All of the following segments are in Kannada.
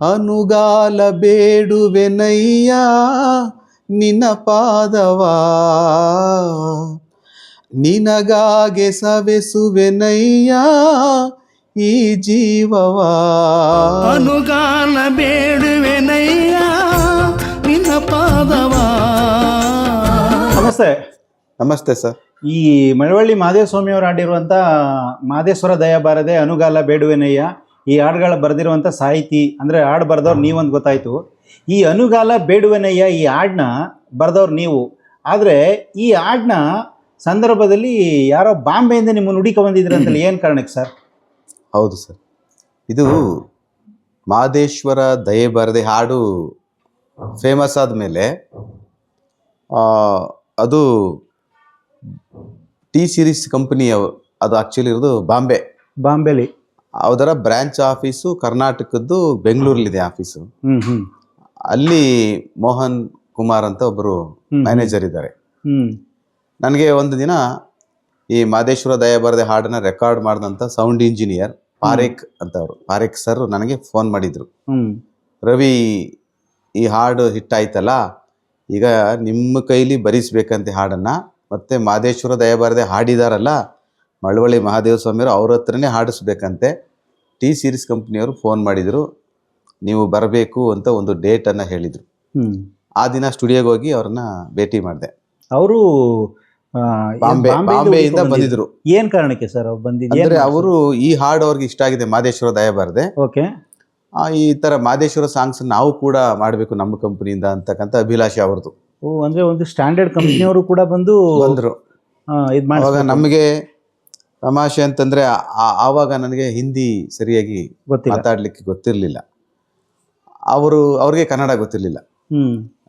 ಅನುಗಾಲ ಬೇಡುವೆನಯ್ಯ ನಿನ್ನ ಪಾದವಾ, ನಿನಗಾಗೆ ಸವೆಸುವೆನಯ್ಯ ಈ ಜೀವವಾ. ಅನುಗಾಲ ಬೇಡುವೆನಯ್ಯ ನಿನ್ನ ಪಾದವಾ. ನಮಸ್ತೆ. ನಮಸ್ತೆ ಸರ್. ಈ ಮಳವಳ್ಳಿ ಮಹದೇವ ಸ್ವಾಮಿ ಅವರು ಹಾಡಿರುವಂಥ ಮಹದೇಶ್ವರ ದಯ ಬಾರದೆ ಅನುಗಾಲ ಬೇಡುವೆನಯ್ಯ ಈ ಹಾಡುಗಳ ಬರೆದಿರುವಂಥ ಸಾಹಿತಿ ಅಂದರೆ ಹಾಡು ಬರೆದವ್ರು ನೀವಂತ ಗೊತ್ತಾಯಿತು. ಈ ಅನುಗಾಲ ಬೇಡುವೆನಯ್ಯ ಈ ಹಾಡನ್ನ ಬರೆದವ್ರು ನೀವು. ಆದರೆ ಈ ಹಾಡನ್ನ ಸಂದರ್ಭದಲ್ಲಿ ಯಾರೋ ಬಾಂಬೆಯಿಂದ ನಿಮ್ಮನ್ನು ಹುಡುಕ ಬಂದಿದ್ರು ಅಂತಲ್ಲಿ ಏನು ಕಾರಣಕ್ಕೆ ಸರ್? ಹೌದು ಸರ್, ಇದು ಮಹದೇಶ್ವರ ದಯೆ ಬಾರದೆ ಹಾಡು ಫೇಮಸ್ ಆದಮೇಲೆ ಅದು ಟಿ ಸೀರೀಸ್ ಕಂಪನಿ, ಅದು ಆ್ಯಕ್ಚುಲಿ ಇರೋದು ಬಾಂಬೆಲಿ. ಅದರ ಬ್ರಾಂಚ್ ಆಫೀಸು ಕರ್ನಾಟಕದ್ದು ಬೆಂಗಳೂರಲ್ಲಿದೆ ಆಫೀಸು. ಅಲ್ಲಿ ಮೋಹನ್ ಕುಮಾರ್ ಅಂತ ಒಬ್ಬರು ಮ್ಯಾನೇಜರ್ ಇದ್ದಾರೆ. ನನಗೆ ಒಂದು ದಿನ ಈ ಮಹದೇಶ್ವರ ದಯ ಬಾರದೆ ಹಾಡನ್ನ ರೆಕಾರ್ಡ್ ಮಾಡಿದಂಥ ಸೌಂಡ್ ಇಂಜಿನಿಯರ್ ಪಾರೇಖ್ ಅಂತವರು, ಪಾರೇಖ್ ಸರ್ ನನಗೆ ಫೋನ್ ಮಾಡಿದರು. ರವಿ, ಈ ಹಾಡು ಹಿಟ್ಟಾಯ್ತಲ್ಲ, ಈಗ ನಿಮ್ಮ ಕೈಲಿ ಬರೆಸ್ಬೇಕಂತೆ ಹಾಡನ್ನು, ಮತ್ತು ಮಹದೇಶ್ವರ ದಯ ಬಾರದೆ ಹಾಡಿದಾರಲ್ಲ ಮಳವಳ್ಳಿ ಮಹಾದೇವ ಸ್ವಾಮಿಯವರು, ಅವ್ರ ಹತ್ರನೇ ಹಾಡಿಸ್ಬೇಕಂತೆ. ಟಿ ಸೀರೀಸ್ ಕಂಪ್ನಿಯವರು ಫೋನ್ ಮಾಡಿದರು, ನೀವು ಬರಬೇಕು ಅಂತ ಒಂದು ಡೇಟನ್ನು ಹೇಳಿದರು. ಆ ದಿನ ಸ್ಟುಡಿಯೋಗೆ ಹೋಗಿ ಅವ್ರನ್ನ ಭೇಟಿ ಮಾಡಿದೆ. ಅವರು ಬಾಂಬೆಯಿಂದ ಬಂದಿದ್ರು. ಏನು ಕಾರಣಕ್ಕೆ ಸರ್ ಅವ್ರು ಬಂದಿದ್ದು? ಅಂದರೆ ಅವರು ಈ ಹಾಡು ಅವ್ರಿಗೆ ಇಷ್ಟ ಆಗಿದೆ, ಮಹದೇಶ್ವರ ದಯ ಬಾರದೆ. ಓಕೆ, ಈ ಥರ ಮಹದೇಶ್ವರ ಸಾಂಗ್ಸ್ ನಾವು ಕೂಡ ಮಾಡಬೇಕು ನಮ್ಮ ಕಂಪ್ನಿಯಿಂದ ಅಂತಕ್ಕಂಥ ಅಭಿಲಾಷೆ ಅವ್ರದ್ದು. ಓ, ಅಂದರೆ ಒಂದು ಸ್ಟ್ಯಾಂಡರ್ಡ್ ಕಂಪ್ನಿಯವರು ಕೂಡ ಬಂದರು. ಇದು ಮಾಡುವಾಗ ನಮಗೆ ತಮಾಷೆ ಅಂತಂದರೆ ಆವಾಗ ನನಗೆ ಹಿಂದಿ ಸರಿಯಾಗಿ ಮಾತಾಡಲಿಕ್ಕೆ ಗೊತ್ತಿರಲಿಲ್ಲ, ಅವ್ರಿಗೆ ಕನ್ನಡ ಗೊತ್ತಿರಲಿಲ್ಲ.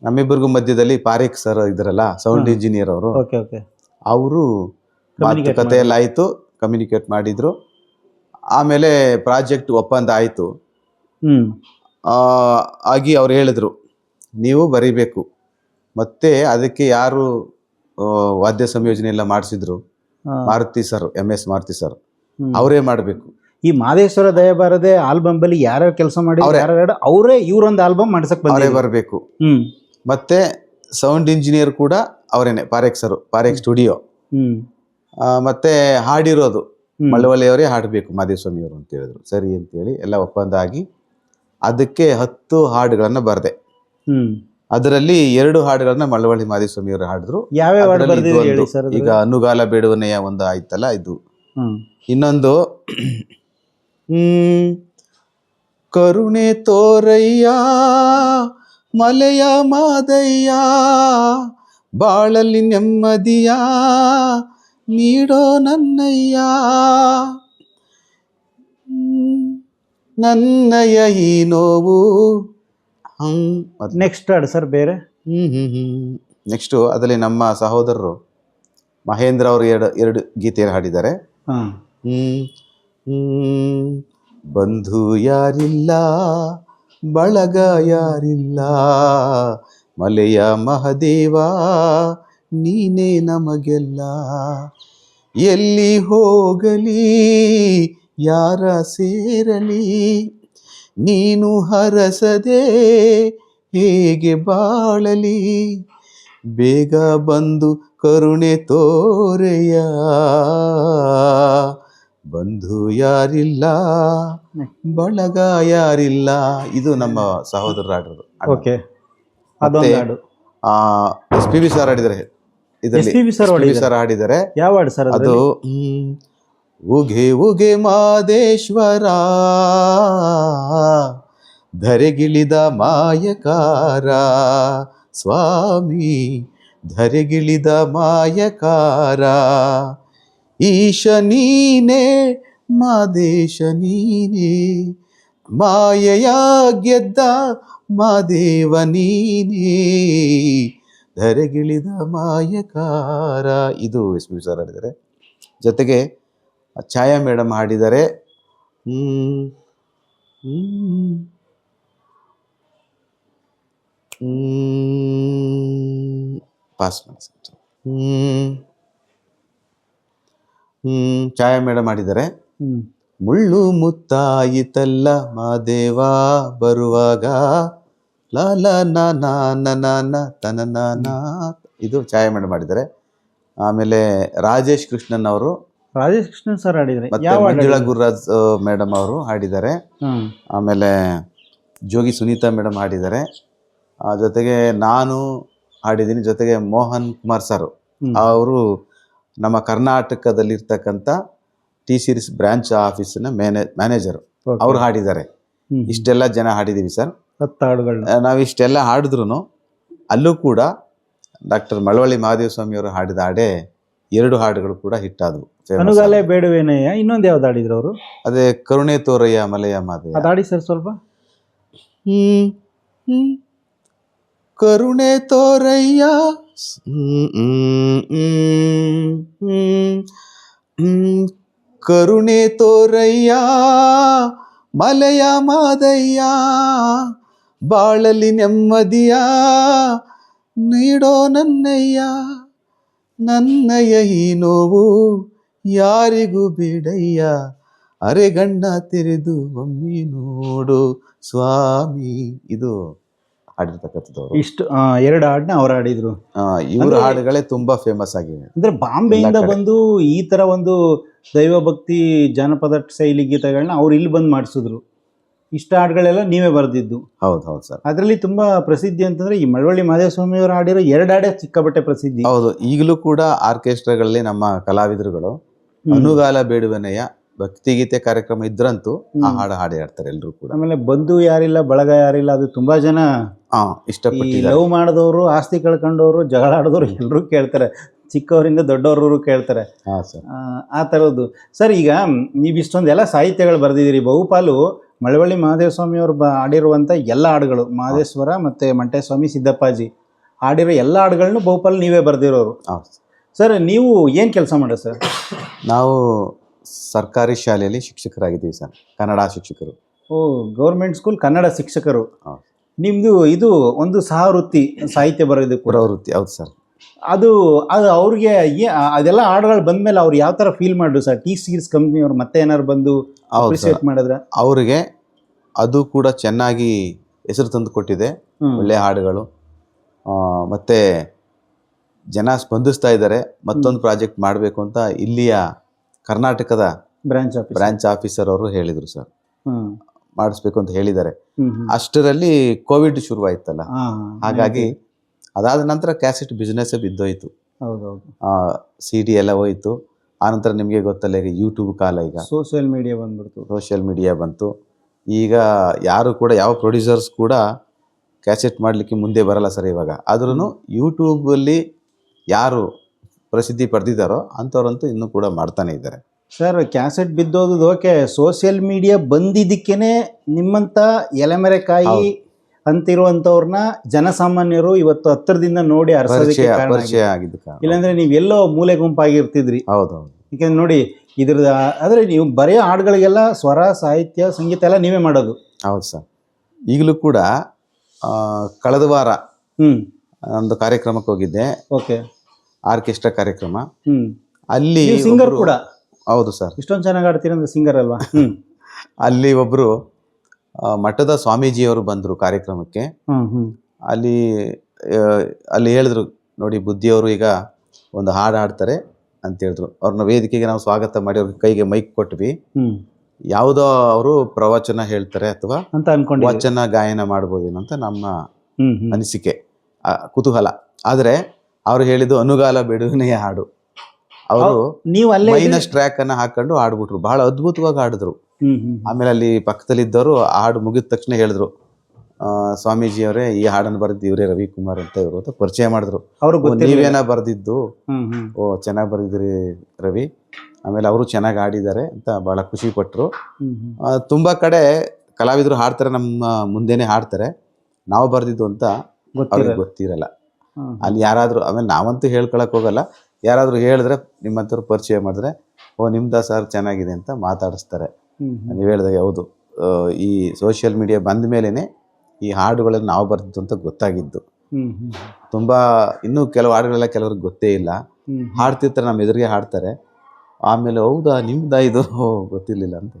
ನಮ್ಮಿಬ್ಬರಿಗೂ ಮಧ್ಯದಲ್ಲಿ ಪಾರೇಖ್ ಸರ್ ಇದ್ದಾರಲ್ಲ ಸೌಂಡ್ ಇಂಜಿನಿಯರ್ ಅವರು, ಅವರು ಮಾತುಕತೆ ಎಲ್ಲ ಆಯಿತು, ಕಮ್ಯುನಿಕೇಟ್ ಮಾಡಿದರು. ಆಮೇಲೆ ಪ್ರಾಜೆಕ್ಟ್ ಒಪ್ಪಂದ ಆಯಿತು. ಆಗಿ ಅವ್ರು ಹೇಳಿದ್ರು, ನೀವು ಬರೀಬೇಕು, ಮತ್ತೆ ಅದಕ್ಕೆ ಯಾರು ವಾದ್ಯ ಸಂಯೋಜನೆ ಎಲ್ಲ ಮಾಡಿಸಿದ್ರು, Maruti sir, MS Maruti sir, ಅವರೇ ಮಾಡಬೇಕು. ಈ ಮಹದೇಶ್ವರ ದಯ ಬಾರದೆ ಆಲ್ಬಮ್ ಬಲ್ಲಿ ಯಾರ್ಯಾರು ಕೆಲಸ ಮಾಡಿ ಅವರೇ ಇವರೊಂದು ಆಲ್ಬಮ್ ಮಾಡ್ಸಕ್ ಬರಬೇಕು. ಮತ್ತೆ ಸೌಂಡ್ ಇಂಜಿನಿಯರ್ ಕೂಡ ಅವರೇನೆ, ಪಾರೇಖ್ ಸರ್, ಪಾರೇಖ್ ಸ್ಟುಡಿಯೋ. ಮತ್ತೆ ಹಾಡಿರೋದು ಮಳವಳ್ಳಿಯವರೇ ಹಾಡಬೇಕು ಮಹದೇವ ಸ್ವಾಮಿಯವರು ಅಂತ ಹೇಳಿದ್ರು. ಸರಿ ಅಂತೇಳಿ ಎಲ್ಲ ಒಪ್ಪಂದ ಆಗಿ ಅದಕ್ಕೆ 10 ಹಾಡುಗಳನ್ನು ಬರೆದೆ. ಅದರಲ್ಲಿ 2 ಹಾಡುಗಳನ್ನ ಮಳವಳ್ಳಿ ಮಹದೇವ ಸ್ವಾಮಿಯವರು ಹಾಡಿದ್ರು. ಈಗ ಅನುಗಾಲ ಬೇಡುವನೆಯ ಒಂದು ಆಯ್ತಲ್ಲ, ಇದು. ಇನ್ನೊಂದು ಕರುಣೆ ತೋರಯ್ಯ ಮಲೆಯ ಮಾದಯ್ಯ, ಬಾಳಲ್ಲಿ ನೆಮ್ಮದಿಯ ನೀಡೋ ನನ್ನಯ್ಯ, ನನ್ನಯ್ಯ ಈ ನೋವು. ನೆಕ್ಸ್ಟ್ ಹಾಡು ಸರ್ ಬೇರೆ. ನೆಕ್ಸ್ಟು ಅದರಲ್ಲಿ ನಮ್ಮ ಸಹೋದರರು ಮಹೇಂದ್ರ ಅವರು ಎರಡು ಗೀತೆಯನ್ನು ಹಾಡಿದ್ದಾರೆ. ಬಂಧು ಯಾರಿಲ್ಲ ಬಳಗ ಯಾರಿಲ್ಲ, ಮಲೆಯ ಮಹದೇವ ನೀನೇ ನಮಗೆಲ್ಲ, ಎಲ್ಲಿ ಹೋಗಲಿ ಯಾರ ಸೇರಲಿ, ನೀನು ಹರಸದೆ ಹೇಗೆ ಬಾಳಲಿ, ಬೇಗ ಬಂದು ಕರುಣೆ ತೋರೆಯ, ಬಂಧು ಯಾರಿಲ್ಲ ಬಳಗ ಯಾರಿಲ್ಲ. ಇದು ನಮ್ಮ ಸಹೋದರರು ಹಾಡಿರೋದು. SPB ಸರ್ ಹಾಡಿದ್ದಾರೆ ಇದರಲ್ಲಿ. SPB ಸರ್ ಹಾಡಿದ್ದಾರೆ. ಯಾವ ಹಾಡು ಸರ್ ಅದು? ಉಗೆ ಉಗೆ ಮಾದೇಶ್ವರ ಧರೆಗಿಳಿದ ಮಾಯಕಾರ ಸ್ವಾಮಿ, ಧರೆಗಿಳಿದ ಮಾಯಕಾರ, ಈಶ ನೀನೇ ಮಾದೇಶ ನೀನೇ, ಮಾಯೆಯ ಗೆದ್ದ ಮಾದೇವ ನೀನೇ, ಧರೆಗಿಳಿದ ಮಾಯಕಾರ. ಇದು SPB ಸರ್ ಹಾಡಿದ್ದಾರೆ. ಜೊತೆಗೆ ಛಾಯಾ ಮೇಡಮ್ ಹಾಡಿದ್ದಾರೆ. ಪಾಸ್ ಛಾಯಾ ಮೇಡಮ್ ಹಾಡಿದ್ದಾರೆ. ಮುಳ್ಳು ಮುತ್ತಾಯಿತಲ್ಲ ಮಾದೇವ ಬರುವಾಗ ಲ ನ ನ ನ ನ ನ ತನ ನ ನ. ಇದು ಛಾಯಾ ಮೇಡಮ್ ಮಾಡಿದ್ದಾರೆ. ಆಮೇಲೆ ರಾಜೇಶ್ ಕೃಷ್ಣನ್ ಅವರು, ರಾಜೇಶ್ ಕೃಷ್ಣನ್ ಸರ್ ಹಾಡಿದ್ರೆ. ಮತ್ತೆ ಯಾವ ಮಂಜುಳಾ ಗುರುರಾಜ್ ಮೇಡಮ್ ಅವರು ಹಾಡಿದ್ದಾರೆ. ಆಮೇಲೆ ಜೋಗಿ ಸುನೀತಾ ಮೇಡಮ್ ಹಾಡಿದ್ದಾರೆ. ಜೊತೆಗೆ ನಾನು ಹಾಡಿದ್ದೀನಿ. ಜೊತೆಗೆ ಮೋಹನ್ ಕುಮಾರ್ ಸರ್ ಅವರು ನಮ್ಮ ಕರ್ನಾಟಕದಲ್ಲಿರ್ತಕ್ಕಂಥ ಟಿ ಸೀರೀಸ್ ಬ್ರಾಂಚ್ ಆಫೀಸಿನ ಮ್ಯಾನೇಜರು, ಅವ್ರು ಹಾಡಿದ್ದಾರೆ. ಇಷ್ಟೆಲ್ಲ ಜನ ಹಾಡಿದ್ದೀವಿ ಸರ್. 10 ಹಾಡುಗಳನ್ನ ನಾವು ಇಷ್ಟೆಲ್ಲ ಹಾಡಿದ್ರು ಅಲ್ಲೂ ಕೂಡ ಡಾಕ್ಟರ್ ಮಳವಳ್ಳಿ ಮಹಾದೇವ ಸ್ವಾಮಿ ಅವರು ಹಾಡಿದ ಹಾಡೇ 2 ಹಾಡುಗಳು ಕೂಡ ಹಿಟ್ ಆದವು. ಅನುಗಾಲೆ ಬೇಡುವೇನಯ್ಯ. ಇನ್ನೊಂದು ಯಾವ್ದು ಹಾಡಿದ್ರು ಅವರು? ಅದೇ ಕರುಣೆ ತೋರಯ್ಯ ಮಲೆಯ ಮಾದೇವ. ಅದು ಹಾಡಿ ಸರ್ ಸ್ವಲ್ಪ. ಕರುಣೆ ತೋರಯ್ಯ ಕರುಣೆ ತೋರಯ್ಯ ಮಲೆಯ ಮಾದಯ್ಯ, ಬಾಳಲಿ ನೆಮ್ಮದಿಯ ನೀಡೋ ನನ್ನಯ್ಯ, ನನ್ನಯ್ಯ ಈ ನೋವು ಯಾರಿಗೂ ಬಿಡಯ್ಯ, ಅರೆಗಣ್ಣ ತೆರೆದು ಒಮ್ಮೆ ನೋಡು ಸ್ವಾಮಿ. ಇದು ಹಾಡಿರ್ತಕ್ಕಂಥದ್ದು. ಇಷ್ಟು 2 ಹಾಡನ್ನ ಅವ್ರು ಹಾಡಿದ್ರು. ಇವ್ರ ಹಾಡುಗಳೇ ತುಂಬಾ ಫೇಮಸ್ ಆಗಿವೆ. ಅಂದ್ರೆ ಬಾಂಬೆಯಿಂದ ಬಂದು ಈ ತರ ಒಂದು ದೈವ ಭಕ್ತಿ ಜಾನಪದ ಶೈಲಿ ಗೀತೆಗಳನ್ನ ಅವ್ರು ಇಲ್ಲಿ ಬಂದು ಮಾಡಿಸಿದ್ರು. ಇಷ್ಟ ಹಾಡುಗಳೆಲ್ಲ ನೀವೇ ಬರೆದಿದ್ದು? ಹೌದು ಹೌದು ಸರ್. ಅದರಲ್ಲಿ ತುಂಬಾ ಪ್ರಸಿದ್ಧಿ ಅಂತಂದ್ರೆ ಈ ಮಳವಳ್ಳಿ ಮಹದೇವ ಸ್ವಾಮಿ ಅವರು ಹಾಡಿರೋ 2 ಹಾಡೇ ಸಿಕ್ಕಾಪಟ್ಟೆ ಪ್ರಸಿದ್ಧಿ. ಹೌದು. ಈಗಲೂ ಕೂಡ ಆರ್ಕೆಸ್ಟ್ರಾಗಳಲ್ಲಿ ನಮ್ಮ ಕಲಾವಿದರುಗಳು ಅನುಗಾಲ ಬೇಡುವನೆಯ ಭಕ್ತಿಗೀತೆ ಕಾರ್ಯಕ್ರಮ ಇದ್ರಂತೂ ಆ ಹಾಡು ಹಾಡಿ ಹಾಡ್ತಾರೆ ಎಲ್ಲರೂ ಕೂಡ. ಆಮೇಲೆ ಬಂಧು ಯಾರಿಲ್ಲ ಬಳಗ ಯಾರಿಲ್ಲ, ಅದು ತುಂಬಾ ಜನ ಇಷ್ಟಪಟ್ಟಿದ್ದಾರೆ. ಲವ್ ಮಾಡಿದವರು, ಆಸ್ತಿ ಕಳ್ಕೊಂಡವರು, ಜಗಳ ಆಡಿದವರು ಎಲ್ಲರೂ ಕೇಳ್ತಾರೆ, ಚಿಕ್ಕವರಿಂದ ದೊಡ್ಡವರು ಕೇಳ್ತಾರೆ. ಆ ಥರದ್ದು. ಸರ್, ಈಗ ನೀವು ಇಷ್ಟೊಂದೆಲ್ಲ ಸಾಹಿತ್ಯಗಳು ಬರೆದಿದ್ದೀರಿ. ಬಹುಪಾಲು ಮಳವಳ್ಳಿ ಮಹದೇವ ಸ್ವಾಮಿ ಅವರು ಹಾಡಿರುವಂಥ ಎಲ್ಲ ಹಾಡುಗಳು, ಮಹದೇಶ್ವರ ಮತ್ತು ಮಂಟೇಸ್ವಾಮಿ ಸಿದ್ದಪ್ಪಾಜಿ ಹಾಡಿರೋ ಎಲ್ಲ ಹಾಡುಗಳನ್ನು ಬಹುಪಾಲು ನೀವೇ ಬರೆದಿರೋರು. ಸರ್, ನೀವು ಏನು ಕೆಲಸ ಮಾಡೋದು ಸರ್? ನಾವು ಸರ್ಕಾರಿ ಶಾಲೆಯಲ್ಲಿ ಶಿಕ್ಷಕರಾಗಿದ್ದೀವಿ ಸರ್, ಕನ್ನಡ ಶಿಕ್ಷಕರು. ಗೌರ್ಮೆಂಟ್ ಸ್ಕೂಲ್ ಕನ್ನಡ ಶಿಕ್ಷಕರು. ನಿಮ್ಮದು ಇದು ಒಂದು ಸಹವೃತ್ತಿ, ಸಾಹಿತ್ಯ ಬರೋದು ಕೂಡ ವೃತ್ತಿ. ಹೌದು ಸರ್. ಅದು ಅವ್ರಿಗೆ ಅದೆಲ್ಲ ಹಾಡುಗಳು ಬಂದಮೇಲೆ ಅವ್ರು ಯಾವ ಥರ ಫೀಲ್ ಮಾಡಿದ್ರು ಸರ್? ಟಿ ಸೀರೀಸ್ ಕಂಪ್ನಿಯವ್ರು ಮತ್ತೆ ಏನಾದ್ರು ಬಂದು ಅಪ್ರಿಸಿಯೇಟ್ ಮಾಡಿದ್ರೆ? ಅವ್ರಿಗೆ ಅದು ಕೂಡ ಚೆನ್ನಾಗಿ ಹೆಸರು ತಂದು ಕೊಟ್ಟಿದೆ. ಒಳ್ಳೆ ಹಾಡುಗಳು. ಮತ್ತು ಜನ ಸ್ಪಂದಿಸ್ತಾ ಇದ್ದಾರೆ. ಮತ್ತೊಂದು ಪ್ರಾಜೆಕ್ಟ್ ಮಾಡಬೇಕು ಅಂತ ಇಲ್ಲಿಯ ಕರ್ನಾಟಕದ ಬ್ರಾಂಚ್ ಆಫೀಸರ್ ಅವರು ಹೇಳಿದರು ಸರ್, ಮಾಡಿಸ್ಬೇಕು ಅಂತ ಹೇಳಿದ್ದಾರೆ. ಅಷ್ಟರಲ್ಲಿ ಕೋವಿಡ್ ಶುರುವಾಯ್ತಲ್ಲ, ಹಾಗಾಗಿ ಅದಾದ ನಂತರ ಕ್ಯಾಸೆಟ್ ಬಿಸ್ನೆಸ್ ಬಿದ್ದೋಯ್ತು. CD ಎಲ್ಲ ಹೋಯ್ತು. ಆನಂತರ ನಿಮಗೆ ಗೊತ್ತಲ್ಲ, ಈಗ ಯೂಟ್ಯೂಬ್ ಕಾಲ, ಈಗ ಸೋಷಿಯಲ್ ಮೀಡಿಯಾ ಬಂತು. ಈಗ ಯಾರು ಕೂಡ, ಯಾವ ಪ್ರೊಡ್ಯೂಸರ್ಸ್ ಕೂಡ ಕ್ಯಾಸೆಟ್ ಮಾಡಲಿಕ್ಕೆ ಮುಂದೆ ಬರಲ್ಲ ಸರ್ ಇವಾಗ. ಆದ್ರೂ ಯೂಟ್ಯೂಬಲ್ಲಿ ಯಾರು ಪ್ರಸಿದ್ಧಿ ಪಡೆದಿದ್ದಾರೋ ಅಂಥವ್ರಂತೂ ಇನ್ನೂ ಕೂಡ ಮಾಡ್ತಾನೆ ಇದ್ದಾರೆ ಸರ್. ಕ್ಯಾಸೆಟ್ ಬಿದ್ದೋದು ಓಕೆ, ಸೋಷಿಯಲ್ ಮೀಡಿಯಾ ಬಂದಿದ್ದಕ್ಕೇನೆ ನಿಮ್ಮಂಥ ಎಲೆಮೆರೆಕಾಯಿ ಅಂತಿರುವಂಥವ್ರನ್ನ ಜನಸಾಮಾನ್ಯರು ಇವತ್ತು ಹತ್ತಿರದಿಂದ ನೋಡಿ ಪರಿಚಯ ಆಗಿದ್ದು. ಇಲ್ಲಾಂದ್ರೆ ನೀವು ಎಲ್ಲೋ ಮೂಲೆ ಗುಂಪಾಗಿರ್ತಿದ್ರಿ. ಹೌದೌದು. ಯಾಕೆಂದ್ರೆ ನೋಡಿ, ಇದ್ರದ್ದು ಆದರೆ ನೀವು ಬರೆಯೋ ಹಾಡುಗಳಿಗೆಲ್ಲ ಸ್ವರ, ಸಾಹಿತ್ಯ, ಸಂಗೀತ ಎಲ್ಲ ನೀವೇ ಮಾಡೋದು. ಹೌದು ಸರ್. ಈಗಲೂ ಕೂಡ ಕಳೆದ ವಾರ ಒಂದು ಕಾರ್ಯಕ್ರಮಕ್ಕೆ ಹೋಗಿದ್ದೆ. ಓಕೆ. ಆರ್ಕೆಸ್ಟ್ರಾ ಕಾರ್ಯಕ್ರಮ. ಅಲ್ಲಿ ಸಿಂಗರ್ ಕೂಡ? ಹೌದು ಸರ್. ಇಷ್ಟೊಂದು ಚೆನ್ನಾಗಿ ಆಡ್ತೀರ ಅಂದ್ರೆ ಸಿಂಗರ್ ಅಲ್ವಾ? ಅಲ್ಲಿ ಒಬ್ಬರು ಮಠದ ಸ್ವಾಮೀಜಿಯವರು ಬಂದರು ಕಾರ್ಯಕ್ರಮಕ್ಕೆ. ಅಲ್ಲಿ ಹೇಳಿದ್ರು, ನೋಡಿ ಬುದ್ಧಿಯವರು ಈಗ ಒಂದು ಹಾಡು ಹಾಡ್ತಾರೆ ಅಂತ ಹೇಳಿದ್ರು. ಅವ್ರನ್ನ ವೇದಿಕೆಗೆ ನಾವು ಸ್ವಾಗತ ಮಾಡಿ ಅವ್ರಿಗೆ ಕೈಗೆ ಮೈಕ್ ಕೊಟ್ವಿ. ಯಾವುದೋ ಅವರು ಪ್ರವಚನ ಹೇಳ್ತಾರೆ ಅಥವಾ ಅಂತ ಅನ್ಕೊಂಡು ವಚನ ಗಾಯನ ಮಾಡ್ಬೋದೇನೋ ಅಂತ ನಮ್ಮ ಅನಿಸಿಕೆ, ಕುತೂಹಲ. ಆದರೆ ಅವ್ರು ಹೇಳಿದ್ದು ಅನುಗಾಲ ಬಿಡುವಿನೆಯ ಹಾಡು. ಅವರು ಮೈನಸ್ ಟ್ರ್ಯಾಕ್ ಅನ್ನ ಹಾಕೊಂಡು ಹಾಡ್ಬಿಟ್ರು. ಬಹಳ ಅದ್ಭುತವಾಗಿ ಹಾಡಿದ್ರು. ಆಮೇಲೆ ಅಲ್ಲಿ ಪಕ್ಕದಲ್ಲಿದ್ದವರು ಆ ಹಾಡು ಮುಗಿದ ತಕ್ಷಣ ಹೇಳಿದ್ರು, ಸ್ವಾಮೀಜಿಯವರೇ ಈ ಹಾಡನ್ನು ಬರೆದಿದ್ದು ಇವರೇ ರವಿಕುಮಾರ್ ಅಂತ ಇವರು ಅಂತ ಪರಿಚಯ ಮಾಡಿದ್ರು. ನೀವೇನ ಬರೆದಿದ್ದು? ಚೆನ್ನಾಗಿ ಬರೆದಿದ್ರಿ ರವಿ. ಆಮೇಲೆ ಅವರು ಚೆನ್ನಾಗಿ ಹಾಡಿದ್ದಾರೆ ಅಂತ ಬಹಳ ಖುಷಿ ಪಟ್ಟರು. ತುಂಬಾ ಕಡೆ ಕಲಾವಿದರು ಹಾಡ್ತಾರೆ, ನಮ್ಮ ಮುಂದೆನೆ ಹಾಡ್ತಾರೆ, ನಾವು ಬರೆದಿದ್ದು ಅಂತ ಅವ್ರಿಗೆ ಗೊತ್ತಿರಲ್ಲ. ಅಲ್ಲಿ ಯಾರಾದರೂ, ಆಮೇಲೆ ನಾವಂತೂ ಹೇಳ್ಕೊಳಕ್ ಹೋಗಲ್ಲ, ಯಾರಾದರೂ ಹೇಳಿದ್ರೆ ನಿಮ್ಮಂಥವ್ರು ಪರಿಚಯ ಮಾಡಿದ್ರೆ ನಿಮ್ದ ಸರ್ ಚೆನ್ನಾಗಿದೆ ಅಂತ ಮಾತಾಡಿಸ್ತಾರೆ. ನೀವು ಹೇಳಿದಾಗ ಹೌದು, ಈ ಸೋಷಿಯಲ್ ಮೀಡಿಯಾ ಬಂದ ಮೇಲೇ ಈ ಹಾಡುಗಳನ್ನು ನಾವು ಬರ್ತಿದ್ದು ಅಂತ ಗೊತ್ತಾಗಿದ್ದು. ತುಂಬ ಇನ್ನೂ ಕೆಲವು ಹಾಡುಗಳೆಲ್ಲ ಕೆಲವ್ರಿಗೆ ಗೊತ್ತೇ ಇಲ್ಲ. ಹಾಡ್ತಿರ್ತಾರೆ, ನಮ್ಮ ಎದುರಿಗೆ ಹಾಡ್ತಾರೆ, ಆಮೇಲೆ ಹೌದಾ ನಿಮ್ದ ಇದು ಗೊತ್ತಿರಲಿಲ್ಲ ಅಂತ.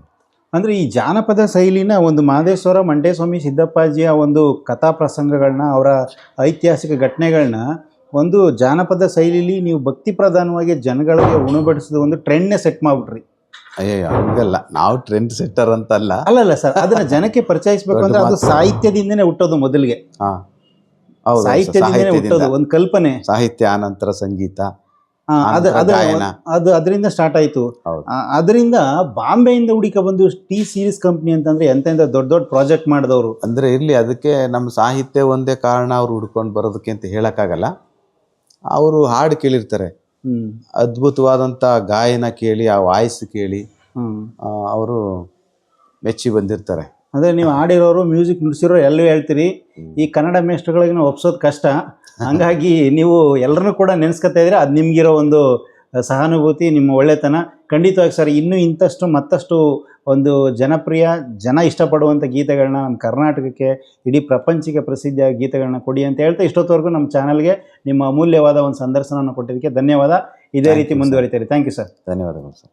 ಅಂದರೆ ಈ ಜಾನಪದ ಶೈಲಿನ ಒಂದು ಮಹದೇಶ್ವರ ಮಂಟೇಸ್ವಾಮಿ ಸಿದ್ದಪ್ಪಾಜಿಯ ಒಂದು ಕಥಾ ಪ್ರಸಂಗಗಳನ್ನ, ಅವರ ಐತಿಹಾಸಿಕ ಘಟನೆಗಳನ್ನ ಒಂದು ಜಾನಪದ ಶೈಲಿಲಿ ನೀವು ಭಕ್ತಿ ಪ್ರಧಾನವಾಗಿ ಜನಗಳಿಗೆ ಉಣಬಡಿಸಿದ ಒಂದು ಟ್ರೆಂಡ್ನೇ ಸೆಟ್ ಮಾಡಿಬಿಟ್ರಿ. ಅಯ್ಯೋ ಹಂಗಲ್ಲ, ನಾವು ಟ್ರೆಂಡ್ ಸೆಟ್ಟರ್ ಅಂತಲ್ಲ. ಅಲ್ಲಲ್ಲ ಸರ್, ಅದನ್ನ ಜನಕ್ಕೆ ಪರಿಚಯಿಸಬೇಕು ಅಂದ್ರೆ ಅದು ಸಾಹಿತ್ಯದಿಂದನೇ ಹುಟ್ಟೋದು ಮೊದಲಿಗೆ. ಹಾ ಹೌದು, ಸಾಹಿತ್ಯದಿಂದನೇ ಹುಟ್ಟೋದು ಒಂದು ಕಲ್ಪನೆ. ಸಾಹಿತ್ಯ ಆನಂತರ ಸಂಗೀತ, ಅದು ಅದರಿಂದ ಸ್ಟಾರ್ಟ್ ಆಯ್ತು. ಅದರಿಂದ ಬಾಂಬೆಯಿಂದ ಹುಡುಕ ಬಂದು ಟಿ ಸೀರೀಸ್ ಕಂಪ್ನಿ ಅಂತಂದ್ರೆ ಎಂತೆಂಥ ದೊಡ್ಡ ದೊಡ್ಡ ಪ್ರಾಜೆಕ್ಟ್ ಮಾಡಿದವರು. ಅಂದ್ರೆ ಇರ್ಲಿ, ಅದಕ್ಕೆ ನಮ್ಮ ಸಾಹಿತ್ಯ ಒಂದೇ ಕಾರಣ ಅವ್ರು ಹುಡ್ಕೊಂಡು ಬರೋದಕ್ಕೆ ಅಂತ ಹೇಳಕ್ಕಾಗಲ್ಲ. ಅವರು ಹಾಡು ಕೇಳಿರ್ತಾರೆ, ಅದ್ಭುತವಾದಂಥ ಗಾಯನ ಕೇಳಿ, ಆ ವಾಯ್ಸ್ ಕೇಳಿ ಅವರು ಮೆಚ್ಚಿ ಬಂದಿರ್ತಾರೆ. ಅಂದರೆ ನೀವು ಆಡಿರೋರು, ಮ್ಯೂಸಿಕ್ ನುಡಿಸಿರೋರು ಎಲ್ಲೂ ಹೇಳ್ತೀರಿ, ಈ ಕನ್ನಡ ಮೇಷ್ಟ್ರುಗಳಿಗೆ ನಾವು ಒಪ್ಸೋದು ಕಷ್ಟ. ಹಂಗಾಗಿ ನೀವು ಎಲ್ಲರನ್ನೂ ಕೂಡ ನೆನೆಸ್ಕೊತಾ ಇದ್ರೆ ಅದು ನಿಮಗಿರೋ ಒಂದು ಸಹಾನುಭೂತಿ, ನಿಮ್ಮ ಒಳ್ಳೆತನ. ಖಂಡಿತವಾಗಿ ಸರ್, ಇನ್ನೂ ಇಂಥಷ್ಟು ಮತ್ತಷ್ಟು ಒಂದು ಜನಪ್ರಿಯ, ಜನ ಇಷ್ಟಪಡುವಂಥ ಗೀತೆಗಳನ್ನ ನಮ್ಮ ಕರ್ನಾಟಕಕ್ಕೆ, ಇಡೀ ಪ್ರಪಂಚಕ್ಕೆ ಪ್ರಸಿದ್ಧಿಯಾದ ಗೀತೆಗಳನ್ನ ಕೊಡಿ ಅಂತ ಹೇಳ್ತಾ ಇಷ್ಟೊತ್ತವರೆಗೂ ನಮ್ಮ ಚಾನಲ್ಗೆ ನಿಮ್ಮ ಅಮೂಲ್ಯವಾದ ಒಂದು ಸಂದರ್ಶನವನ್ನು ಕೊಟ್ಟಿದ್ದಕ್ಕೆ ಧನ್ಯವಾದ. ಇದೇ ರೀತಿ ಮುಂದುವರಿತೀರಿ. Thank you sir. ಧನ್ಯವಾದಗಳು ಸರ್.